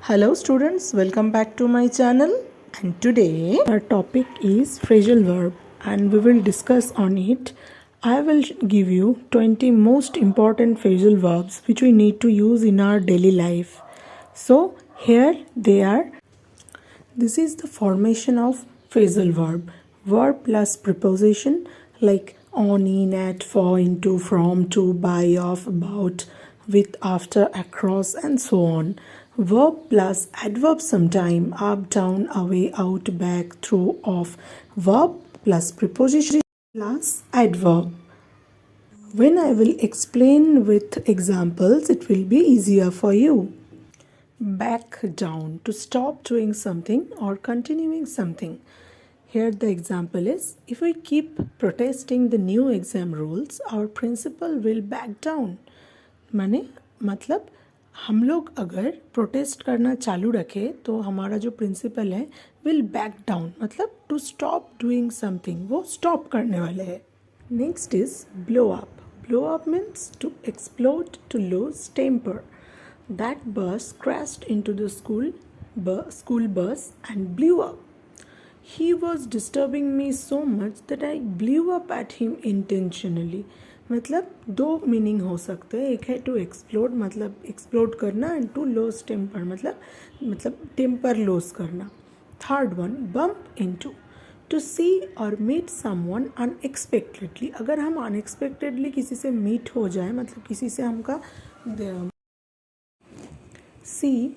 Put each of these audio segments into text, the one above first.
Hello students, welcome back to my channel, and today our topic is phrasal verb and we will discuss on it. I will give you 20 most important phrasal verbs which we need to use in our daily life. So here they are. This is the formation of phrasal verb. Verb plus preposition like on, in, at, for, into, from, to, by, of, about, with, after, across, and so on. Verb plus adverb sometime, up, down, away, out, back, through, off. Verb plus preposition plus adverb. When I will explain with examples, it will be easier for you. Back down, to stop doing something or continuing something. Here the example is, if we keep protesting the new exam rules, our principal will back down. मतलब हम लोग अगर protest करना चालू रखे तो हमारा जो प्रिंसिपल है विल बैक डाउन, मतलब टू स्टॉप डूइंग समथिंग, वो स्टॉप करने वाले हैं. Next is blow up. Blow up means to explode, to lose temper. That bus crashed into the school bus and blew up. He was disturbing me so much that I blew up at him intentionally. मतलब दो meaning हो सकते हैं. एक है to explode, मतलब explode करना, and to lose temper, मतलब टेम्पर लॉस करना. Third one, bump into, to see or meet someone unexpectedly. अगर हम अनएक्सपेक्टेडली किसी से मीट हो जाए, मतलब किसी से हमका She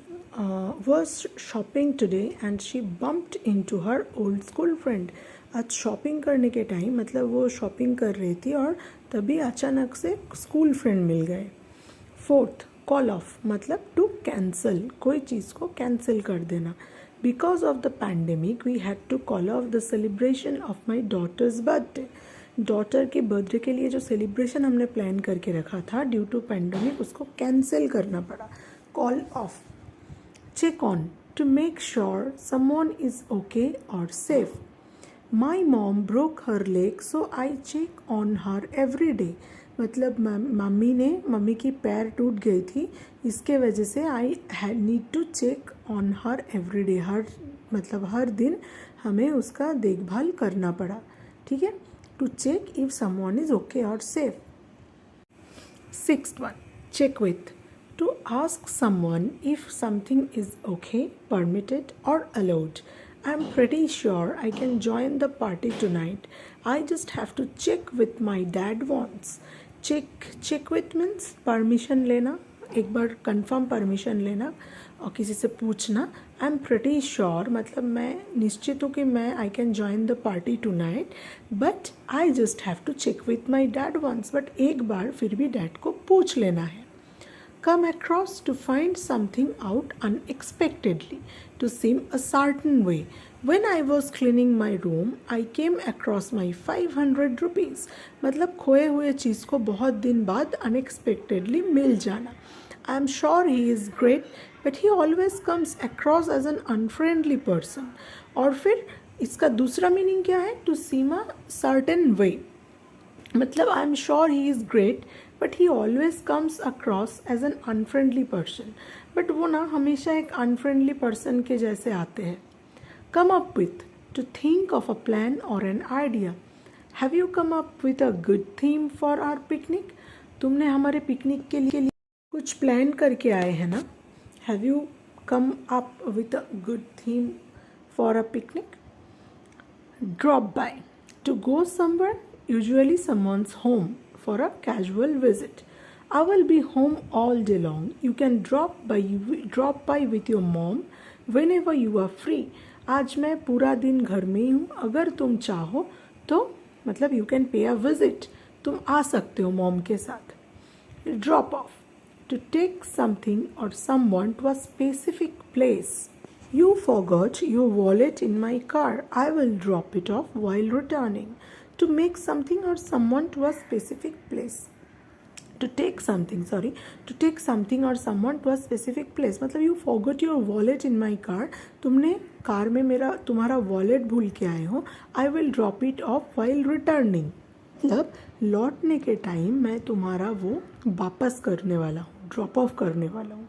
was shopping today and she bumped into her old school friend. आज शॉपिंग करने के टाइम, मतलब वो शॉपिंग कर रही थी और तभी अचानक से स्कूल फ्रेंड मिल गए. फोर्थ, कॉल ऑफ, मतलब टू कैंसल, कोई चीज़ को कैंसिल कर देना. Because of the pandemic we had to call off the celebration of my daughter's birthday. Daughter के बर्थडे के लिए जो सेलिब्रेशन हमने प्लान करके रखा था ड्यू टू पैंडेमिक, उसको कैंसिल करना पड़ा. Call off. Check on, to make sure someone is okay or safe. My mom broke her leg, so I check on her every day. मतलब मम्मी की पैर टूट गई थी, इसके वजह से I need to check on her every day. मतलब हर दिन हमें उसका देखभाल करना पड़ा. ठीक है, to check if someone is okay or safe. Sixth one, check with, to ask someone if something is okay, permitted or allowed. I'm pretty sure I can join the party tonight. I just have to check with my dad once. Check with means permission लेना, एक बार confirm permission लेना और किसी से पूछना. I'm pretty sure मतलब मैं निश्चित हूँ कि मैं I can join the party tonight, but I just have to check with my dad once. but एक बार फिर भी डैड को पूछ लेना है. Come across, to find something out unexpectedly, to seem a certain way. When I was cleaning my room, I came across my 500 rupees. मतलब खोए हुए चीज़ को बहुत दिन बाद unexpectedly मिल जाना. I am sure he is great, but he always comes across as an unfriendly person. और फिर इसका दूसरा मीनिंग क्या है? To seem a certain way. मतलब I am sure he is great but he always comes across as an unfriendly person. But वो ना हमेशा एक अनफ्रेंडली पर्सन के जैसे आते हैं. Come up with, to think of a plan or an idea. Have you come up with a good theme for our picnic. तुमने हमारे पिकनिक के लिए कुछ प्लान करके आए हैं ना. Have you come up with a good theme for a picnic. Drop by, to go somewhere, usually someone's home for a casual visit. I will be home all day long. You can drop by with your mom whenever you are free. आज मैं पूरा दिन घर में ही हूँ, अगर तुम चाहो तो मतलब you can pay a visit. तुम आ सकते हो मॉम के साथ. Drop off, to take something or someone to a specific place. You forgot your wallet in my car. I will drop it off while returning. To make something or someone to a specific place. To take something or someone to a specific place. मतलब you forgot your wallet in my car. तुमने car में तुम्हारा wallet भूल के आए हो. I will drop it off while returning. मतलब लौटने के टाइम मैं तुम्हारा वो वापस करने वाला हूँ, ड्रॉप ऑफ करने वाला हूँ.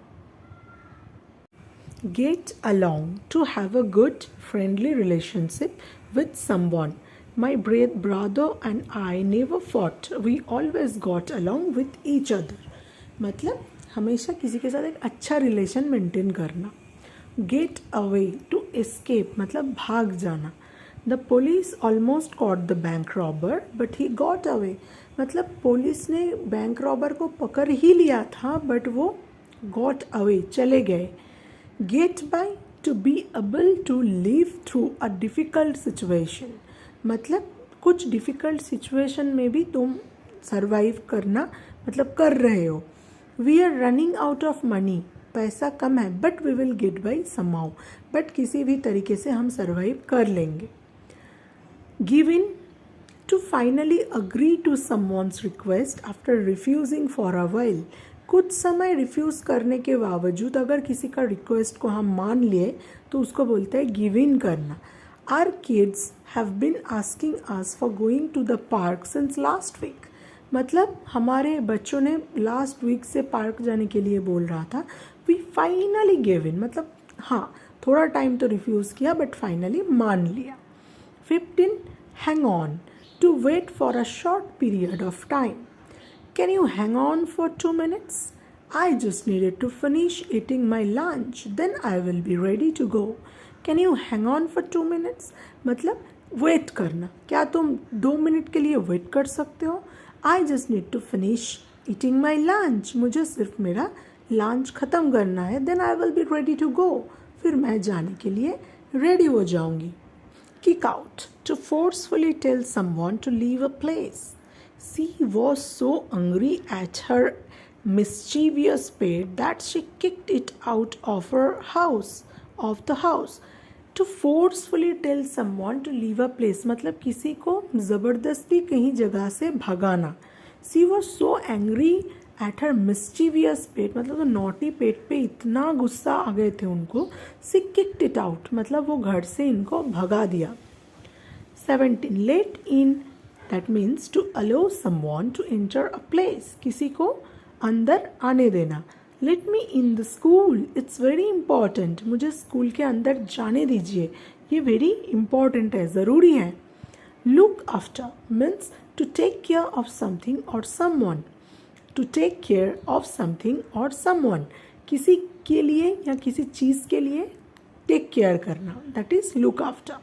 Get along, to have a good friendly relationship with someone. My brother and I never fought. We always got along with each other. मतलब हमेशा किसी के साथ एक अच्छा रिलेशन मेंटेन करना. Get away, to escape मतलब भाग जाना. The police almost caught the bank robber, but he got away. मतलब पुलिस ने बैंक रॉबर को पकड़ ही लिया था, बट वो got away, चले गए. Get by, to be able to live through a difficult situation. मतलब कुछ डिफ़िकल्ट सिचुएशन में भी तुम सर्वाइव करना मतलब कर रहे हो. We are running out of money, पैसा कम है, but we will get by somehow, but किसी भी तरीके से हम सर्वाइव कर लेंगे. Give in, to finally agree to someone's request after refusing for a while. कुछ समय रिफ्यूज़ करने के बावजूद अगर किसी का रिक्वेस्ट को हम मान लिए तो उसको बोलते हैं गिव इन करना. Our kids have been asking us for going to the park since last week. मतलब हमारे बच्चों ने लास्ट वीक से पार्क जाने के लिए बोल रहा था. वी फाइनली गिव इन मतलब हाँ, थोड़ा टाइम तो रिफ्यूज़ किया बट फाइनली मान लिया. 15. Hang on, to wait for a short period of time. Can you hang on for 2 minutes? I just needed to finish eating my lunch, then I will be ready to go. Can you hang on for 2 minutes? मतलब wait करना. क्या तुम 2 minute के लिए wait कर सकते हो? I just need to finish eating my lunch. मुझे सिर्फ मेरा लंच ख़त्म करना है. Then I will be ready to go. फिर मैं जाने के लिए रेडी हो जाऊँगी. Kick out, to forcefully tell someone to leave a place. She was so angry at her mischievous pet that she kicked it out of the house. To forcefully tell someone to leave a place मतलब किसी को ज़बरदस्ती कहीं जगह से भगाना. She was so angry at her mischievous pet मतलब वो naughty पेट पे इतना गुस्सा आ गए थे उनको. She kicked it out मतलब वो घर से इनको भगा दिया. 17. Let in, that means to allow someone to enter a place. किसी को अंदर आने देना. Let me in the school, it's very important. मुझे स्कूल के अंदर जाने दीजिए, ये very important है, ज़रूरी है. Look after means to take care of something or someone. To take care of something or someone. किसी के लिए या किसी चीज़ के लिए टेक केयर करना, that is look after.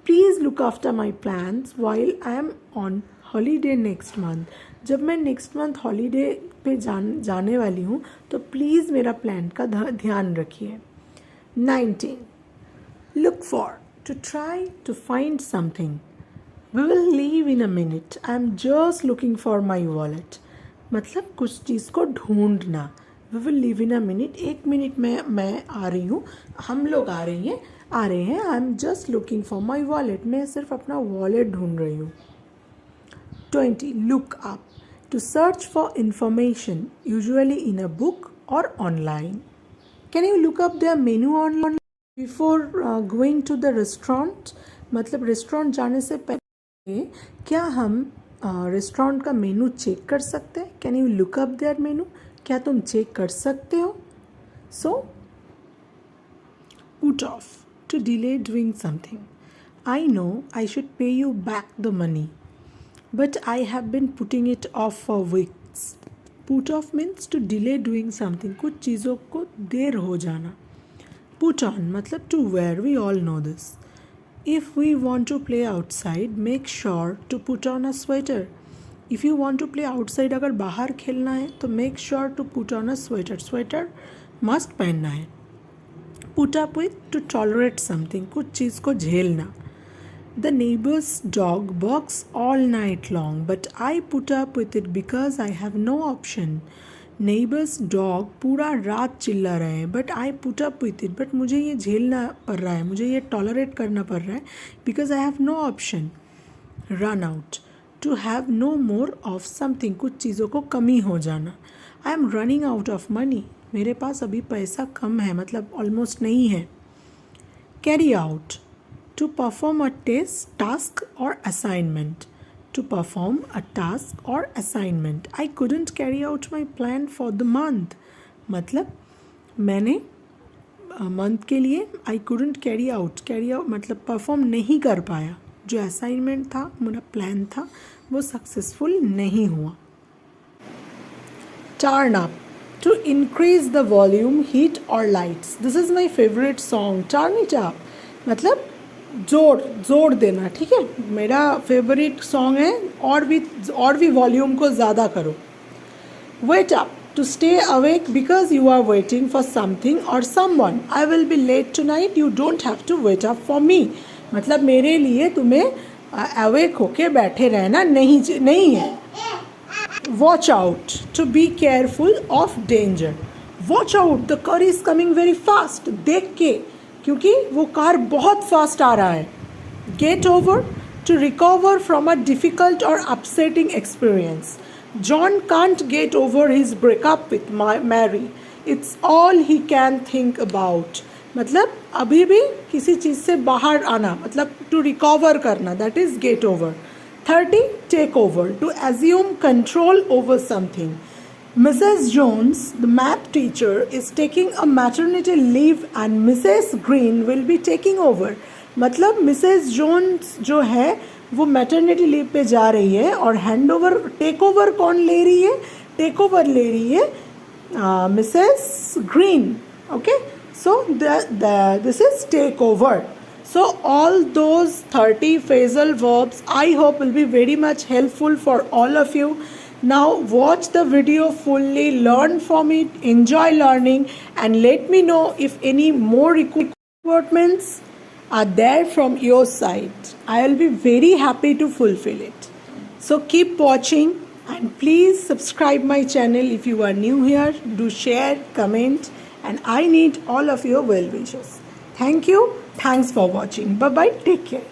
Please look after my plans while I am on holiday next month. जब मैं next month holiday पे जाने वाली हूँ तो प्लीज़ मेरा प्लान का ध्यान रखिए. 19. Look for, to try to find something. We will leave in a minute. I am just looking for my wallet. मतलब कुछ चीज़ को ढूंढना. We will leave in a minute. 1 minute में मैं आ रही हूँ, हम लोग आ रहे हैं. I am just looking for my wallet. मैं सिर्फ अपना वॉलेट ढूंढ रही हूँ. 20. Look up, to search for information usually in a book or online. Can you look up their menu online before going to the restaurant. मतलब restaurant जाने से पहले क्या हम रेस्टोरेंट का मेनू चेक कर सकते हैं? Can you look up their menu, क्या तुम चेक कर सकते हो? सो put off, to delay doing something. I know I should pay you back the money, but I have been putting it off for weeks. Put off means to delay doing something. कुछ चीज़ों को देर हो जाना. Put on मतलब to wear. We all know this. If we want to play outside, make sure to put on a sweater. If you want to play outside, अगर बाहर खेलना है तो make sure to put on a sweater. Sweater must पहनना है. Put up with, to tolerate something, कुछ चीज़ को झेलना. The neighbor's dog barks all night long, but I put up with it because I have no option. Neighbor's dog पूरा रात चिल्ला रहे हैं, but I put up with it, but मुझे ये झेलना पड़ रहा है, मुझे ये tolerate करना पड़ रहा है, because I have no option. Run out, to have no more of something, कुछ चीज़ों को कमी हो जाना. I am running out of money, मेरे पास अभी पैसा कम है, मतलब ऑलमोस्ट नहीं है. Carry out, to perform a task or assignment. To perform a task or assignment. I couldn't carry out my plan for the month. मतलब मैंने मंथ के लिए आई कुडंट कैरी आउट मतलब परफॉर्म नहीं कर पाया, जो असाइनमेंट था, मेरा प्लान था, वो सक्सेसफुल नहीं हुआ. Turn up to increase the volume, heat or lights. This is my favorite song. Turn it up. मतलब जोर देना. ठीक है, मेरा फेवरेट सॉन्ग है. और भी वॉल्यूम को ज़्यादा करो. Wait up to stay awake because you are waiting for something or someone. I will be late tonight. You don't have to wait up for me. मतलब मेरे लिए तुम्हें अवेक होके बैठे रहना नहीं है. Watch out to be careful of danger. Watch out, the car is coming very fast. देख के, क्योंकि वो कार बहुत फास्ट आ रहा है. Get over to recover from a difficult or upsetting experience. John can't get over his breakup with Mary. It's all he can think about. मतलब अभी भी किसी चीज़ से बाहर आना, मतलब to recover करना, that is get over. 30. Take over, to assume control over something. Mrs. Jones, the math teacher, is taking a maternity leave and Mrs. Green will be taking over. मतलब Mrs. Jones जो है वो maternity leave पे जा रही है और hand over take over कौन ले रही है? टेक ओवर ले रही है Mrs Green. Okay, so this is take over. So all those 30 phrasal verbs I hope will be very much helpful for all of you. Now watch the video fully, learn from it, enjoy learning and let me know if any more requirements are there from your side. I will be very happy to fulfill it. So keep watching and please subscribe my channel if you are new here. Do share, comment and I need all of your well wishes. Thank you. Thanks for watching. Bye bye. Take care.